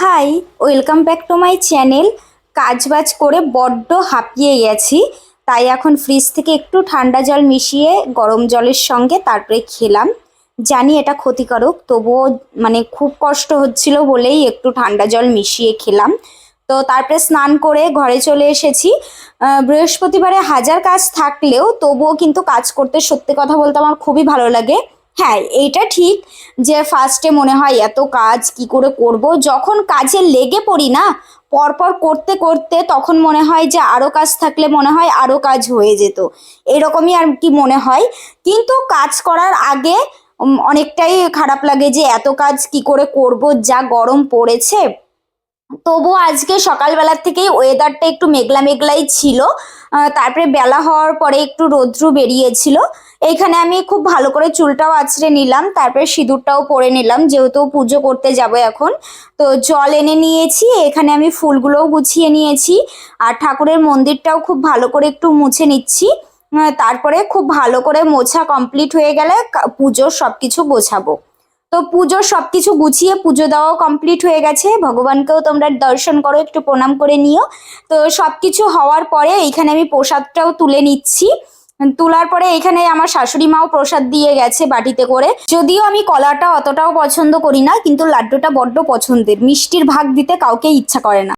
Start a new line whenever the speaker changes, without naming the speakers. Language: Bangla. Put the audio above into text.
High, welcome back to my channel. কাজবাজ করে বড্ড হাঁপিয়ে গেছি, তাই এখন ফ্রিজ থেকে একটু ঠান্ডা জল মিশিয়ে গরম জলের সঙ্গে তারপরে খেলাম। জানি এটা ক্ষতিকারক, তবুও খুব কষ্ট হচ্ছিল বলেই একটু ঠান্ডা জল মিশিয়ে খেলাম। তো তারপরে স্নান করে ঘরে চলে এসেছি। বৃহস্পতিবারে হাজার কাজ থাকলেও তবুও কিন্তু কাজ করতে সত্যি কথা বলতে আমার খুবই ভালো লাগে। হ্যাঁ, এইটা ঠিক যে ফার্স্টে মনে হয় এত কাজ কি করে করব, যখন কাজে লেগে পড়ি না পরপর করতে করতে তখন মনে হয় যে আরো কাজ থাকলে মনে হয় আরো কাজ হয়ে যেত, এরকমই আর কি মনে হয়। কিন্তু কাজ করার আগে অনেকটাই খারাপ লাগে যে এত কাজ কি করে করব, যা গরম পড়েছে। তবুও আজকে সকালবেলার থেকেই ওয়েদারটা একটু মেঘলা মেঘলাই ছিল। তারপরে বেলা হওয়ার পরে একটু রৌদ্র বেরিয়েছিল। এইখানে আমি খুব ভালো করে চুলটাও আঁচড়ে নিলাম, তারপরে সিঁদুরটাও পরে নিলাম যেহেতু পুজো করতে যাব এখন। তো জল এনে নিয়েছি, এখানে আমি ফুলগুলোও গুছিয়ে নিয়েছি, আর ঠাকুরের মন্দিরটাও খুব ভালো করে একটু মুছে নিচ্ছি। তারপরে খুব ভালো করে মোছা কমপ্লিট হয়ে গেলে পুজোর সবকিছু গোছাবো। তো পুজোর সবকিছু গুছিয়ে পুজো দেওয়াও কমপ্লিট হয়ে গেছে, ভগবানকেও তোমরা দর্শন করো, একটু প্রণাম করে নিও। তো সবকিছু হওয়ার পরে এইখানে আমি প্রসাদটাও তুলে নিচ্ছি। তোলার পরে এখানে আমার শাশুড়ি মাও প্রসাদ দিয়ে গেছে বাটিতে করে। যদিও আমি কলাটা অতটাও পছন্দ করি না, কিন্তু লাড্ডুটা বড্ড পছন্দের, মিষ্টির ভাগ দিতে কাউকে ইচ্ছা করে না।